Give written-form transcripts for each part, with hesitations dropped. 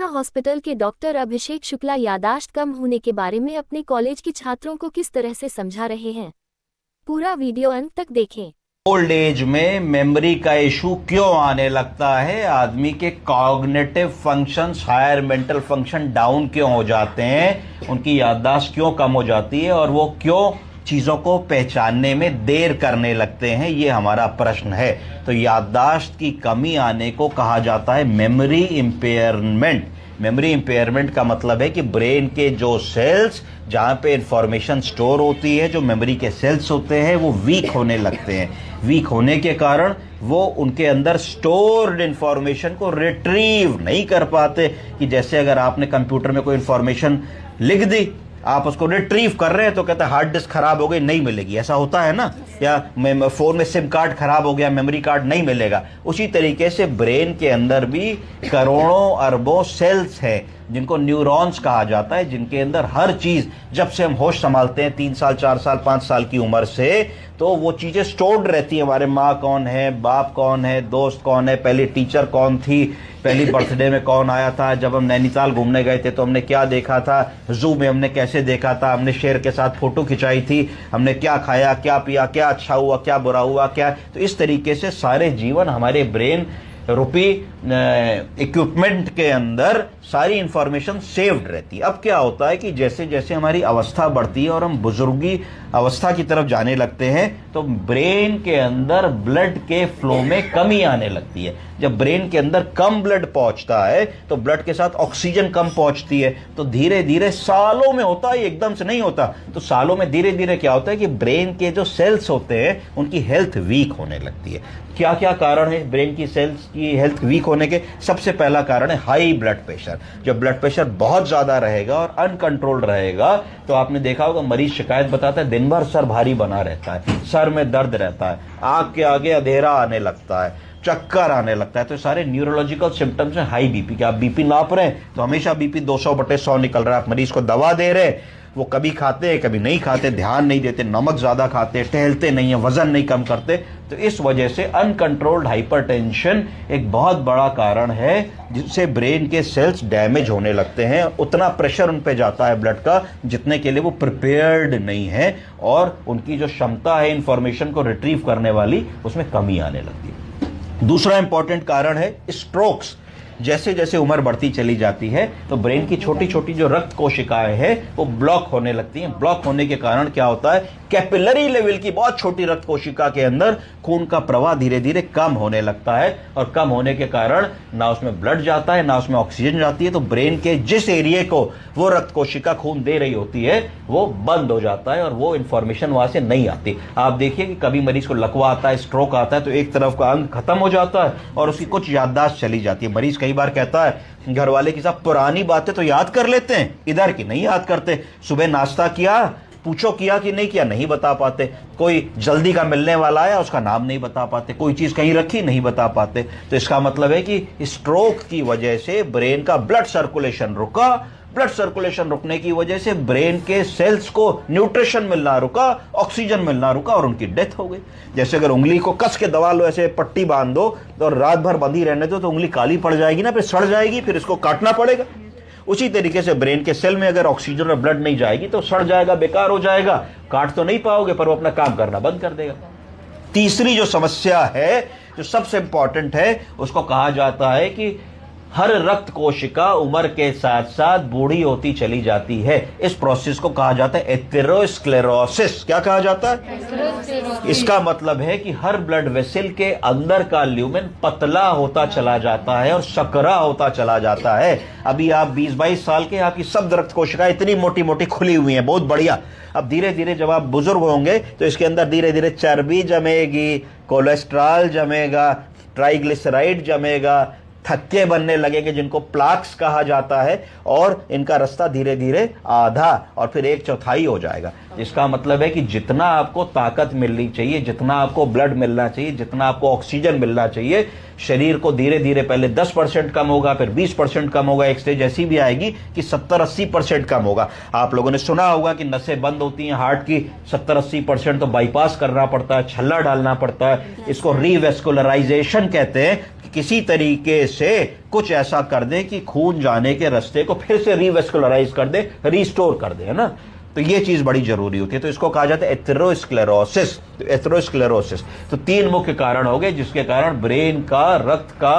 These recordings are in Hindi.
अवस्था हॉस्पिटल के डॉक्टर अभिषेक शुक्ला यादाश्त कम होने के बारे में अपने कॉलेज के छात्रों को किस तरह से समझा रहे हैं। पूरा वीडियो अंत तक देखें। ओल्ड एज में मेमोरी का इशू क्यों आने लगता है? आदमी के cognitive functions, higher mental function down क्यों हो जाते हैं? उनकी याददाश्त क्यों कम हो जाती है और वो क्यों चीजों को पहचानने में देर करने लगते हैं? ये हमारा प्रश्न है। तो याददाश्त की कमी आने को कहा जाता है मेमोरी इंपेयरमेंट। मेमोरी इंपेयरमेंट का मतलब है कि ब्रेन के जो सेल्स जहां पे इंफॉर्मेशन स्टोर होती है, जो मेमोरी के सेल्स होते हैं, वो वीक होने लगते हैं। वीक होने के कारण वो उनके अंदर स्टोर्ड इंफॉर्मेशन को रिट्रीव नहीं कर पाते। कि जैसे अगर आपने कंप्यूटर में कोई इंफॉर्मेशन लिख दी, आप उसको रिट्रीव कर रहे हैं तो कहते हैं हार्ड डिस्क खराब हो गई, नहीं मिलेगी। ऐसा होता है ना? या फोन में सिम कार्ड खराब हो गया, मेमोरी कार्ड नहीं मिलेगा। उसी तरीके से ब्रेन के अंदर भी करोड़ों अरबों सेल्स हैं जिनको न्यूरॉन्स कहा जाता है, जिनके अंदर हर चीज, जब से हम होश संभालते हैं 3 साल 4 साल 5 साल की उम्र से, तो वो चीजें स्टोर्ड रहती है। हमारे माँ कौन है, बाप कौन है, दोस्त कौन है, पहली टीचर कौन थी, पहली बर्थडे में कौन आया था, जब हम नैनीताल घूमने गए थे तो हमने क्या देखा था, जू में हमने कैसे देखा था, हमने शेर के साथ फोटो खिंचाई थी, हमने क्या खाया, क्या पिया, क्या अच्छा हुआ, क्या बुरा हुआ, क्या। तो इस तरीके से सारे जीवन हमारे ब्रेन रूपी इक्विपमेंट के अंदर सारी इंफॉर्मेशन सेव्ड रहती है। अब क्या होता है कि जैसे जैसे हमारी अवस्था बढ़ती है और हम बुजुर्गी अवस्था की तरफ जाने लगते हैं, तो ब्रेन के अंदर ब्लड के फ्लो में कमी आने लगती है। जब ब्रेन के अंदर कम ब्लड पहुंचता है तो ब्लड के साथ ऑक्सीजन कम पहुंचती है। तो धीरे धीरे, सालों में होता है, एकदम से नहीं होता, तो सालों में धीरे धीरे क्या होता है कि ब्रेन के जो सेल्स होते हैं उनकी हेल्थ वीक होने लगती है। क्या क्या कारण है ब्रेन की सेल्स की हेल्थ वीक होने के? सबसे पहला कारण है हाई ब्लड प्रेशर। जब ब्लड प्रेशर बहुत ज्यादा रहेगा और अनकंट्रोल्ड रहेगा, तो आपने देखा होगा मरीज शिकायत बताता है दिन भर सर भारी बना रहता है, सर में दर्द रहता है, आंख के आगे अंधेरा आने लगता है, चक्कर आने लगता है। तो सारे न्यूरोलॉजिकल सिम्टम्स हैं हाई बीपी के। आप बीपी नाप रहे हैं तो हमेशा बीपी 200/100 निकल रहा है। आप मरीज को दवा दे रहे हैं, वो कभी खाते हैं कभी नहीं खाते, ध्यान नहीं देते, नमक ज्यादा खाते, टहलते नहीं है, वजन नहीं कम करते। तो इस वजह से अनकंट्रोल्ड हाइपरटेंशन एक बहुत बड़ा कारण है जिससे ब्रेन के सेल्स डैमेज होने लगते हैं। उतना प्रेशर उन पे जाता है ब्लड का जितने के लिए वो प्रिपेयर्ड नहीं है, और उनकी जो क्षमता है इंफॉर्मेशन को रिट्रीव करने वाली, उसमें कमी आने लगती है। दूसरा इंपॉर्टेंट कारण है स्ट्रोक्स। जैसे जैसे उम्र बढ़ती चली जाती है तो ब्रेन की छोटी छोटी जो रक्त कोशिकाएं हैं वो ब्लॉक होने लगती हैं। ब्लॉक होने के कारण क्या होता है, कैपिलरी लेवल की बहुत छोटी रक्त कोशिका के अंदर खून का प्रवाह धीरे धीरे कम होने लगता है, और कम होने के कारण ना उसमें ब्लड जाता है ना उसमें ऑक्सीजन जाती है। तो ब्रेन के जिस एरिया को वो रक्त कोशिका खून दे रही होती है वो बंद हो जाता है और वो इंफॉर्मेशन वहां से नहीं आती। आप देखिए कि कभी मरीज को लकवा आता है, स्ट्रोक आता है, तो एक तरफ का अंग खत्म हो जाता है और उसकी कुछ याददाश्त चली जाती है। मरीज कई बार कहता है घर वाले की साहब पुरानी बातें तो याद कर लेते हैं, इधर की नहीं याद करते। सुबह नाश्ता किया, पूछो किया कि नहीं किया, नहीं बता पाते। कोई जल्दी का मिलने वाला आया, उसका नाम नहीं बता पाते। कोई चीज कहीं रखी, नहीं बता पाते। तो इसका मतलब है कि स्ट्रोक की वजह से ब्रेन का ब्लड सर्कुलेशन रुका। ब्लड सर्कुलेशन रुकने की वजह से ब्रेन के सेल्स को न्यूट्रिशन मिलना रुका, ऑक्सीजन मिलना रुका और उनकी डेथ हो गई। जैसे अगर उंगली को कस के दबा लो, ऐसे पट्टी बांध दो और रात भर बंधी रहने दो, तो उंगली काली पड़ जाएगी ना, फिर सड़ जाएगी, फिर इसको काटना पड़ेगा। उसी तरीके से ब्रेन के सेल में अगर ऑक्सीजन और ब्लड नहीं जाएगी तो सड़ जाएगा, बेकार हो जाएगा। काट तो नहीं पाओगे पर वो अपना काम करना बंद कर देगा। तीसरी जो समस्या है, जो सबसे इंपॉर्टेंट है, उसको कहा जाता है कि हर रक्त कोशिका उम्र के साथ साथ बूढ़ी होती चली जाती है। इस प्रोसेस को कहा जाता है एथेरोस्क्लेरोसिस। क्या कहा जाता है? इसका मतलब है कि हर ब्लड वेसल के अंदर का ल्यूमेन पतला होता चला जाता है और सकरा होता चला जाता है। अभी आप 20-22 साल के, आपकी सब रक्त कोशिकाएं इतनी मोटी मोटी खुली हुई हैं, बहुत बढ़िया। अब धीरे धीरे जब आप बुजुर्ग होंगे तो इसके अंदर धीरे धीरे चर्बी जमेगी, कोलेस्ट्रॉल जमेगा, ट्राइग्लिसराइड जमेगा, थक्के बनने लगेंगे जिनको प्लाक्स कहा जाता है, और इनका रास्ता धीरे धीरे आधा और फिर 1/4 हो जाएगा। जिसका मतलब है कि जितना आपको ताकत मिलनी चाहिए, जितना आपको ब्लड मिलना चाहिए, जितना आपको ऑक्सीजन मिलना चाहिए, शरीर को धीरे धीरे पहले 10% कम होगा, फिर 20% कम होगा, एक स्टेज ऐसी भी आएगी कि 70-80% कम होगा। आप लोगों ने सुना होगा कि नसें बंद होती हैं हार्ट की 70-80%, तो बाईपास करना पड़ता है, छल्ला डालना पड़ता है। इसको रीवेस्कुलराइजेशन कहते हैं। किसी तरीके से कुछ ऐसा कर दें कि खून जाने के रास्ते को फिर से रीवेस्कुलराइज कर दे, रिस्टोर कर दे, है ना। तो ये चीज बड़ी जरूरी होती है। तो इसको कहा जाता है एथेरोस्क्लेरोसिस। एथेरोस्क्लेरोसिस तो 3 मुख्य कारण हो गए जिसके कारण ब्रेन का रक्त का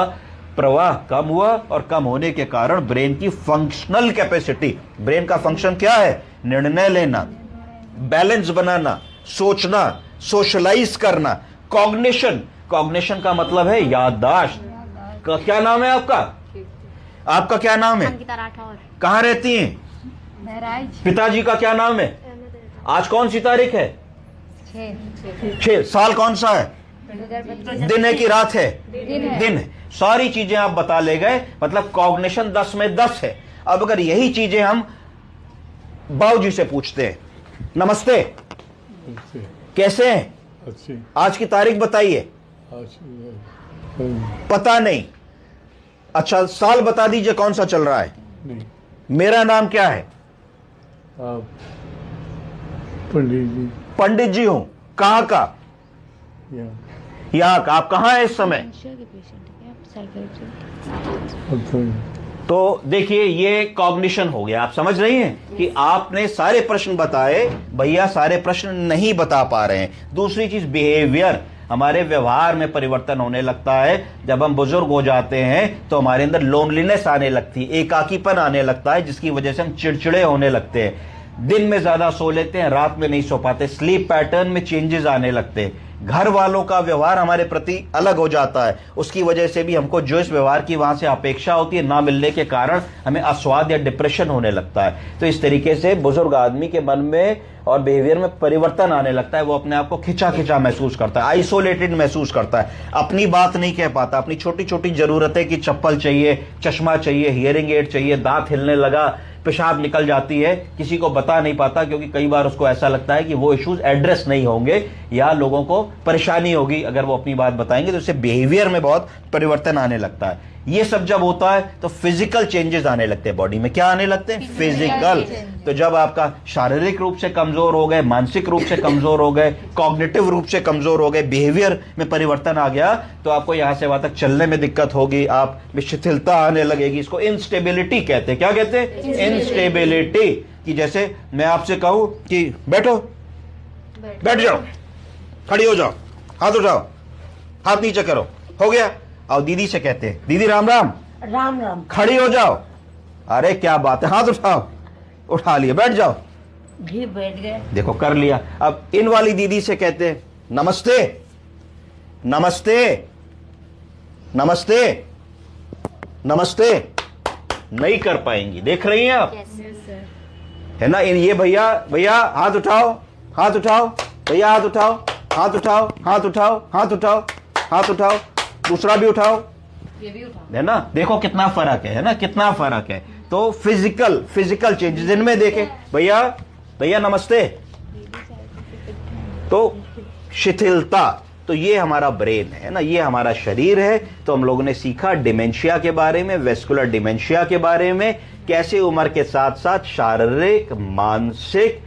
प्रवाह कम हुआ, और कम होने के कारण ब्रेन की फंक्शनल कैपेसिटी, ब्रेन का फंक्शन क्या है? निर्णय लेना, बैलेंस बनाना, सोचना, सोशलाइज करना, कॉग्निशन। कॉग्निशन का मतलब है याददाश्त। क्या नाम है आपका? आपका क्या नाम है? अंकिता राठौर। कहाँ रहती हैं? महराज। पिताजी का क्या नाम है? आज कौन सी तारीख है? 6। साल कौन सा है? दिन है कि रात है? दिन है। सारी चीजें आप बता ले गए, मतलब कॉग्निशन 10 में 10 है। अब अगर यही चीजें हम बाबूजी से पूछते हैं, नमस्ते, कैसे हैं? अच्छी। आज की तारीख बताइए। पता नहीं। अच्छा, साल बता दीजिए कौन सा चल रहा है? नहीं। मेरा नाम क्या है? आप पंडित जी। पंडित जी हूं। कहाँ का? यहाँ का। आप कहाँ हैं इस समय? तो देखिए, ये कॉग्निशन हो गया। आप समझ रही हैं कि आपने सारे प्रश्न बताए, भैया सारे प्रश्न नहीं बता पा रहे हैं। दूसरी चीज बिहेवियर, हमारे व्यवहार में परिवर्तन होने लगता है। जब हम बुजुर्ग हो जाते हैं तो हमारे अंदर लोनलीनेस आने लगती है, एकाकीपन आने लगता है, जिसकी वजह से हम चिड़चिड़े होने लगते हैं। दिन में ज्यादा सो लेते हैं, रात में नहीं सो पाते, स्लीप पैटर्न में चेंजेस आने लगते हैं। घर वालों का व्यवहार हमारे प्रति अलग हो जाता है, उसकी वजह से भी हमको जो इस व्यवहार की वहां से अपेक्षा होती है ना मिलने के कारण हमें अस्वाद या डिप्रेशन होने लगता है। तो इस तरीके से बुजुर्ग आदमी के मन में और बिहेवियर में परिवर्तन आने लगता है। वो अपने आप को खिंचा खिंचा महसूस करता है, आइसोलेटेड महसूस करता है, अपनी बात नहीं कह पाता, अपनी छोटी छोटी जरूरतें कि चप्पल चाहिए, चश्मा चाहिए, हियरिंग एड चाहिए, दांत हिलने लगा, पेशाब निकल जाती है, किसी को बता नहीं पाता, क्योंकि कई बार उसको ऐसा लगता है कि वो इश्यूज एड्रेस नहीं होंगे या लोगों को परेशानी होगी अगर वो अपनी बात बताएंगे, तो उससे बिहेवियर में बहुत परिवर्तन आने लगता है। ये सब जब होता है तो फिजिकल चेंजेस आने लगते हैं बॉडी में। क्या आने लगते हैं? फिजिकल। तो जब आपका शारीरिक रूप से कमजोर हो गए, मानसिक रूप से कमजोर हो गए, कॉग्निटिव रूप से कमजोर हो गए, बिहेवियर में परिवर्तन आ गया, तो आपको यहां से वहां तक चलने में दिक्कत होगी, आप में शिथिलता आने लगेगी। इसको इंस्टेबिलिटी कहते हैं। क्या कहते हैं? इंस्टेबिलिटी। कि जैसे मैं आपसे कहूं कि बैठो, बैठ जाओ, खड़ी हो जाओ, हाथ उठाओ, हाथ नीचे करो, हो गया। और दीदी से कहते हैं, दीदी राम राम, राम राम, खड़ी हो जाओ, अरे क्या बात है, हाथ उठाओ, उठा लिया, बैठ जाओ, भी बैठ गए, देखो कर लिया। अब इन वाली दीदी से कहते हैं नमस्ते, नमस्ते, नमस्ते, नमस्ते, नहीं कर पाएंगी। देख रही हैं आप? है ना। ये भैया, भैया हाथ उठाओ, हाथ उठाओ, भैया हाथ उठाओ, हाथ उठाओ, हाथ उठाओ, हाथ उठाओ, हाथ उठाओ, दूसरा भी उठाओ, ये भी उठाओ, है ना। देखो कितना फर्क है ना, कितना फर्क है। तो फिजिकल चेंजेस इनमें देखें। भैया, भैया नमस्ते, तो शिथिलता। तो ये हमारा ब्रेन है ना, ये हमारा शरीर है। तो हम लोगों ने सीखा डिमेंशिया के बारे में, वेस्कुलर डिमेंशिया के बारे में, कैसे उम्र के साथ साथ शारीरिक, मानसिक,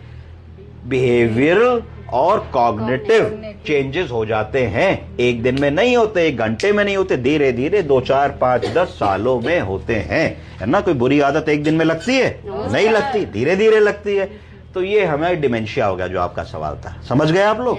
बिहेवियरल और कॉग्निटिव चेंजेस हो जाते हैं। एक दिन में नहीं होते, एक घंटे में नहीं होते, धीरे धीरे 2, 4, 5, 10 सालों में होते हैं, है ना। कोई बुरी आदत एक दिन में लगती है? नहीं लगती, धीरे धीरे लगती है। तो ये हमें डिमेंशिया हो गया, जो आपका सवाल था। समझ गए आप लोग?